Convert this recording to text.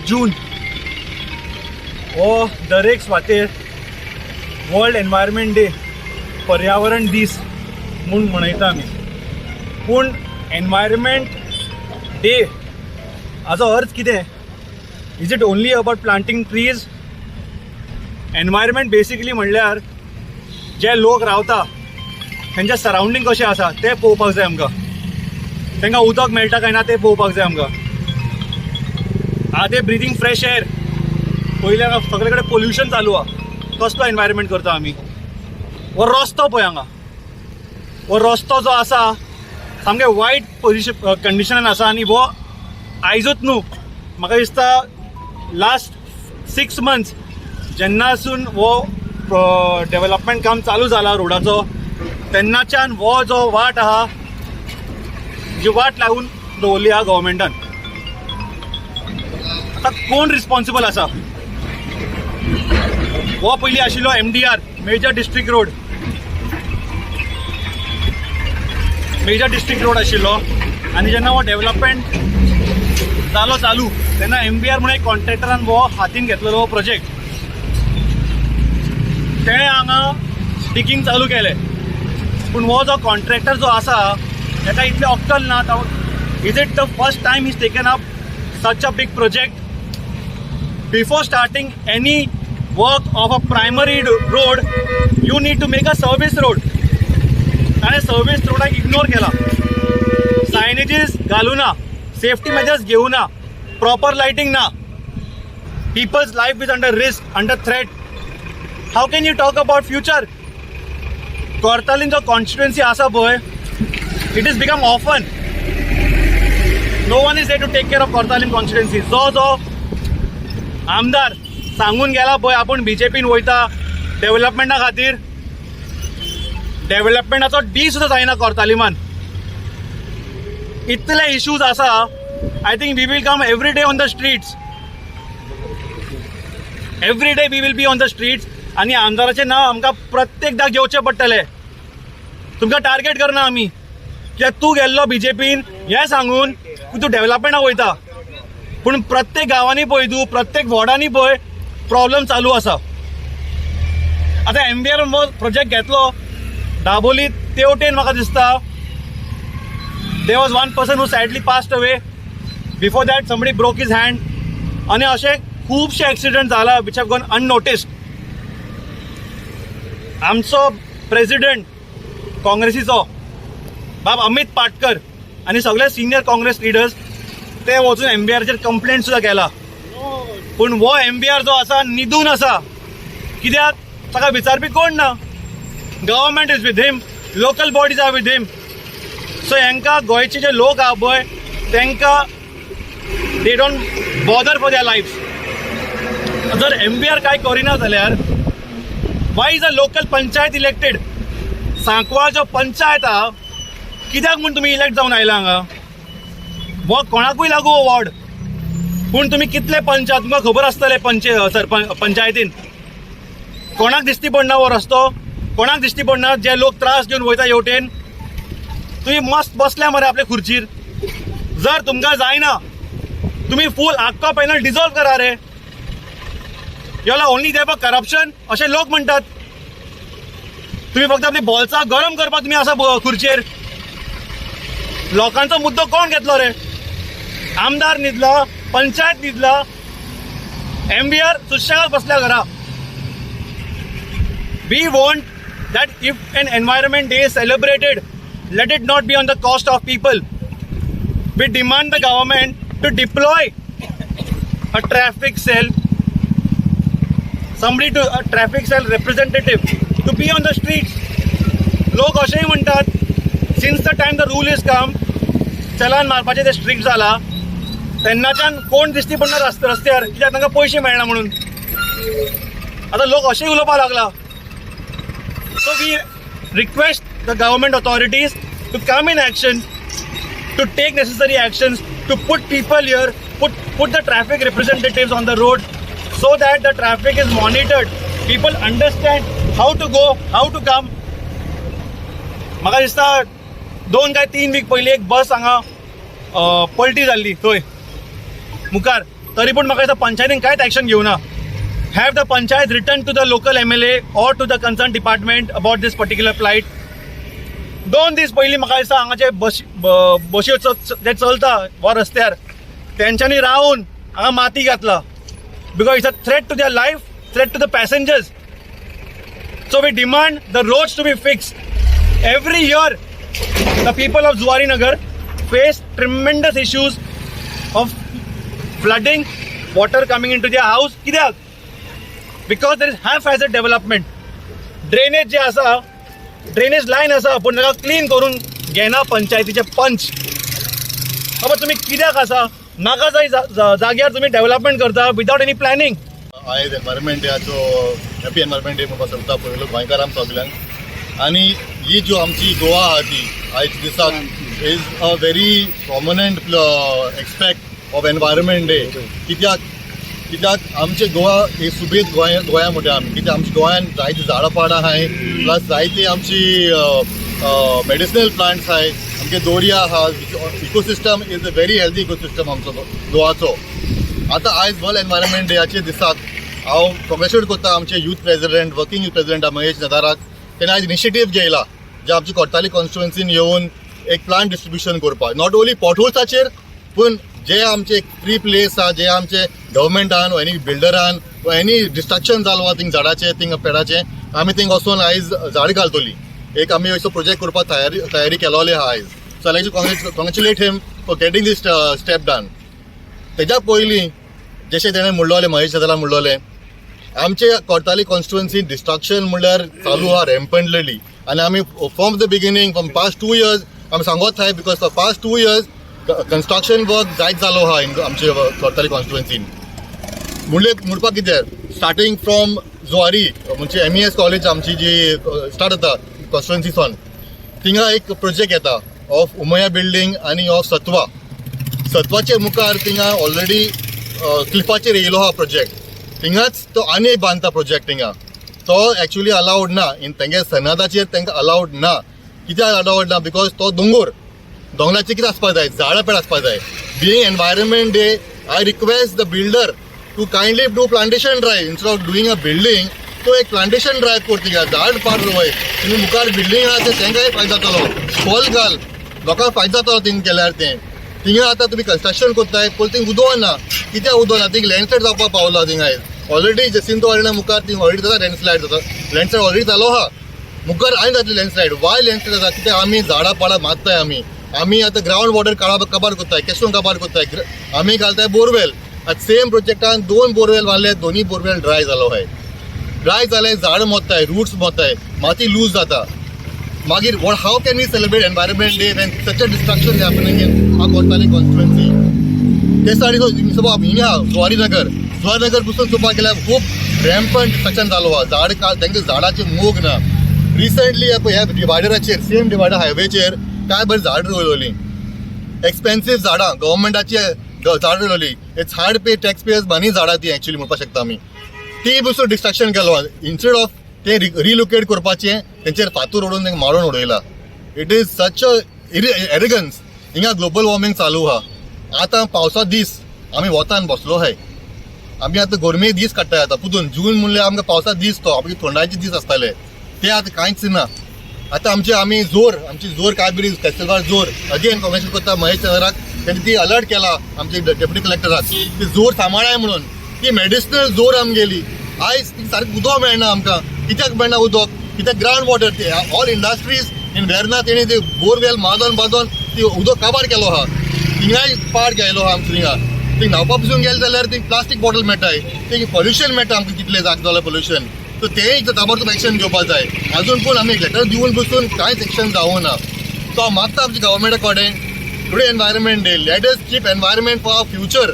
जून हो दर एक सुवातेर वर्ल्ड एनवायरमेंट डे पर्यावरण दीस म्हूण मनयता आमी. पूण एनवायरमेंट डे हाचो अर्थ कितें? Is it only about प्लांटींग trees? Environment basically म्हणल्यार जे लोक रावता तेंच्या सरावंडींग कशें आसा तें पळोवपाक जाय आमकां. तांकां उदक मेळटा काय ना तें पळोवपाक जाय आमकां. Are they breathing fresh air? पयले सगळे कडेन पोल्युशन चालू आहा. कसलो एनवायरमेंट करता आमी? हो रस्तो पळय हांगा, हो रस्तो जो आसा सामकें वायट कंडिशनान आसा. आनी हो आयजूच न्हू, म्हाका दिसता लास्ट 6 months जेन्नासून हो डेव्हलपमेंट काम चालू जाला रोडाचो, तेन्नाच्यान हो जो वाट आहा जी वाट लागून दवरली आहा गव्हर्मेंटान. आतां कोण रिस्पॉन्सिबल आसा? हो पयलीं आशिल्लो MDR मेजर डिस्ट्रिक्ट रोड आशिल्लो. आनी जेन्ना हो डेव्हलपमेंट जालो चालू तेन्ना MBR म्हणून एक कॉन्ट्रॅक्टरान हो हातीन घेतलेलो हो प्रोजेक्ट. तेणें हांगा डिगींग चालू केलें. पूण हो जो कॉन्ट्रॅक्टर जो आसा ताका इतलें अक्कल ना. Is it the first time is taken up such a big project? Before starting any work of a primary road you need to make a service road. ताणें सर्वीस रोडाक इग्नोर केला. सायनेजीस घालूना, सेफ्टी मेजर्स घेवना, proper lighting ना. Peoples life is under risk, under threat. How can you talk about future? Cortalim जो constituency आसा पळय, it is become orphan. No one is there to take care of Cortalim constituency. जो आमदार सांगून गेला पळय आपूण BJPन वयता डेव्हलपमेंटा खातीर, डेव्हलपमेंटाचो डी सुद्दां जायना कोर्तालीमान. इतले इश्यूज आसा. I think we will come every day on the streets. Every day we will be on the streets. आनी आमदाराचें नांव आमकां प्रत्येकदां घेवचें पडटलें. तुमकां टार्गेट करना आमी कित्याक तूं गेल्लो BJPन हें सांगून तूं डेव्हलपमेंटाक वयता. पूण प्रत्येक गांवांनी पळय तूं, प्रत्येक वॉर्डांनी पळय प्रॉब्लम चालू आसा. आतां MBR हो प्रोजेक्ट घेतलो दाबोली तेवटेन. म्हाका दिसता there was one person who sadly passed away. Before that somebody broke his hand. आनी अशे खुबशे एक्सिडेंट जाला विच हॅव गॉन अननोटिस्ड. आमचो प्रेसिडेंट काँग्रेसीचो बाब अमित पाटकर आनी सगळे सिनियर काँग्रेस लिडर्स ते वचून MBRचेर कंप्लेंट सुद्दां केला. पूण हो MBR जो आसा न्हिदून आसा. कित्याक? ताका विचारपी कोण ना. Government is with him, local bodies are with him. So हांकां गोंयचे जे लोक आहा पळय तांकां they don't bother for their life. जर MBR कांय करिना जाल्यार why is a local panchayat elected? Sancoale जो पंचायत आहा कित्याक म्हूण तुमी इलेक्ट जावन आयला हांगा? हो कोणाकूय लागू हो वॉर्ड. पूण तुमी कितले पंचायत तुमकां खबर आसतलें पंचायतीन कोणाक दिश्टी पडना हो रस्तो? कोणाक दिश्टी पडना जे लोक त्रास घेवन वयता हेवटेन? तुमी मस्त बसल्या मरे आपल्या खुर्चीर. जर तुमकां जायना तुमी फूल आख्खो पॅनल डिजॉल्व करा रे. योला ओनली दे फॉर करप्शन अशें लोक म्हणटात. तुमी फक्त आपली बॉल्सां गरम करपाक तुमी आसा खुर्चेर. लोकांचो मुद्दो कोण घेतलो रे? आमदार न्हिदला, पंचायत न्हिदला, MBR सुशेगाद बसल्या घरा. We want that if an environment day is celebrated, let it not be on the cost of people. We demand the government to deploy a traffic cell, a traffic cell representative to be on the streets. लोक अशेंय म्हणटात since the time the rule is come, चलान मारपाचें ते strict जाला तेन्नाच्यान कोण दिश्टी पडना रस्त्यार कित्याक तांकां पयशे मेळना म्हणून. आतां लोक अशेंय उलोवपाक लागला. So we request the government authorities to come in action, to take necessary actions, to put people here, put the traffic representatives on the road so that the traffic is monitored. People understand how to go, how to come. म्हाका दिसता 2 काय 3 weak पयलीं एक बस हांगा पलटी जाल्ली थंय मुखार. तरी पण म्हाका दिसता पंचायतीन कांयच action घेवना. Have the panchayat written to the local MLA or to the concerned department about this particular plight? 2 दीस पयलीं म्हाका दिसता हांगाचे बश्यो जे चलता वा रस्त्यार तेंच्यांनी रावन हांगा माती घातला because it's a threat to their life, threat to the passengers. So we demand the roads to be fixed. Every year the people of Zuari Nagar face tremendous issues of flooding, water coming into their house. कित्याक? Because there is haphazard development. Drainage जे आसा, drainage lion आसा पूण ताका clean करून घेना पंचायतीचे पंच. बाबा तुमी कित्याक आसा? नाका जाय जाग्यार तुमी डेव्हलपमेंट करता विदाउट एनी प्लॅनिंग. आयज एनवायरमेंट डेचो हॅपी एनवायरमेंट डे म्हणपाक सांगता पयलो गोंयकारां सगल्यांक. आनी ही ज्यो आमची गोवा आहा ती आयज दिसाक is a very prominent aspect of environment day. कित्याक आमचे गोवा ही सुबेज गोंया म्हणटा आमी. कित्याक आमच्या गोंयान जायती झाडां पाडां आहाय, प्लस जायती आमची मेडिसिनल प्लांट्स आहाय, आमचे दोर्या आहा. Ecosystem is a very healthy ecosystem आमचो गोवाचो. आतां आयज वर्ल्ड एनवायरमेंट डेचे दिसाक हांव कॉंग्रेच्युलेट करता आमचे youth president, working youth president Mahesh नदाराक. तेणें आयज इनिशिएटीव घेयला जे आमच्या कोर्ताली कॉन्स्टिट्युएन्सीन येवन एक प्लांट डिस्ट्रिब्युशन करपाक. नॉट ओन्ली पॉटहोल्साचेर पूण जे आमचे फ्री प्लेस आहा, जे आमचे गव्हर्मेंटान वा एनी बिल्डरान वा एनी डिस्ट्रक्शन जालो आहा थिंग झाडाचे थिंग पेडाचे, आमी थिंग वचून आयज झाड घालतली. एक आमी असो प्रोजेक्ट करपाक तयारी केलोली आहा आयज. So I like to congratulate him for getting this step done. तेज्या पयलीं जशें तेणें म्हणलोलें, महेश नदारान म्हणलोलें, आमचे कोर्ताली कॉन्स्टिट्युएन्सी डिस्ट्रक्शन म्हणल्यार चालू आहा रॅम्पंटली. आनी आमी from the beginning from past 2 years आमी सांगोत आहाय because for past 2 years construction work जायत जालो आहा आमचे कोर्ताली कॉन्स्टिट्युएन्सीन. म्हणपाक कितें स्टार्टींग फ्रॉम जुवारी म्हणजे MES कॉलेज आमची जी स्टार्ट जाता कॉन्स्टिट्युएन्सीसून, थिंगा एक प्रोजेक्ट येता ऑफ उमया बिल्डींग आनी ऑफ सत्वाचे मुखार थिंगा ऑलरेडी क्लिफाचेर येयलो आहा प्रोजेक्ट. थिंगाच तो आनी एक बांदता प्रोजेक्ट थिंगा. तो एक्चुअली अलाउड ना इन तेंगे सनादाचेर तांकां अलाउड ना. कित्याक अलाउड ना? बिकॉज तो दोंगराचेर कितें आसपाक जाय, झाडां पेड आसपाक जाय. Being environment day I request the builder to kindly do plantation drive instead of doing a building. तो एक प्लांटेशन ड्रायव्ह कर थिंगा, झाड पाड रोवय. तुमी मुखार बिल्डींग आहा तें तेंकांय फायदो जातलो, फॉल घाल, लोकांक फायदो जातलो थिंग केल्यार. तें थिंगा आतां तुमी कन्स्ट्रक्शन करताय पूण थिंग उदो ना. कित्याक उदो ना? थिंग लँडस्लायड जावपाक पावला. थिंग आयज ऑलरेडी जसिंतो वाडीना मुखार थिंग ऑलरेडी जाता लँडस्लायड जाता. लँडस्लायड ऑलरेडी जालो आहा. मुखार आनी जातली लँडस्लायड. वाय लँडस्लायड जाता? कित्याक आमी झाडां पाडां मारताय. आमी आतां ग्रावंड वॉटर काबार करताय, केसून काबार करताय. आमी घालताय बोरवेल. आतां सेम प्रोजेक्टान 2 बोरवेल बांदले, 2 बोरवेल ड्राय जालो आहाय. ड्राय जाले, झाड मोत्ताय, रुट्स मोत्ताय, माती लूज जाता. मागीर how can we celebrate environment day when such a destruction is happening in our Cortalim constituency? ते साठी हिंगा जुवारी नगर पसून चोवपाक गेल्यार खूब रॅम्पंट डिस्ट्रक्शन जालो आहा. तांकां झाडाचे मोग ना. रिसंटली ह्या डिवायडराचेर, सेम डिवायडर हायवेचेर काय बरी झाड रोयलोली, एक्सपेन्सीव झाडां, गव्हर्मेंटाची झाड रोयलोली. It's hard pay taxpayers money झाडां ती एक्चुअली म्हणपाक शकता आमी. ती पसून डिस्ट्रक्शन केलो. इन्स्टेड ऑफ ते रिलोकेट करपाचें तेंचेर फातूर ओडून तांकां मारून उडयला. इट इज सच अ एरिगन्स. हिंगा ग्लोबल वॉर्मिंग चालू आहा. आतां पावसा दीस आमी वतान बसलो आहाय. आमी आतां गरमे दीस काडटाय. आतां पुतून जून म्हणल्यार आमकां पावसा दीस तो आमचे थंडाचे दीस आसताले ते आतां कांयच ना. आतां आमची जोर कायबरी फेस्टिवल जोर अगेन कॉंग्रेच्युलेट करता महेश नदाराक. तेणी ती अलर्ट केला आमचे डेप्युटी कलेक्टराक ती जोर सांबाळाय म्हणून. ती मेडिसिनल जोर आमगेली. आयज ती सारकी उदक मेळना आमकां. कित्याक मेळना उदक? कित्याक ground water all industries in Verna तेणी ते बोरवेल बांदून ती उदक काबार केलो आहा. थिंगाय पाड घायलो आहा आमच्या थिंगा. थंय न्हावपा पसून गेले जाल्यार थंय प्लास्टीक बॉटल मेळटाय. थंय पॉल्युशन मेळटा आमकां कितले जालें पॉल्युशन. सो तेय ताबडतोब एक्शन घेवपाक जाय. आजून पूण आमी लेटर दिवन बसून कांयच एक्शन जावं ना. सो हांव मागता आमच्या गव्हर्मेंटा कडेन today environment day, let us keep environment for our future.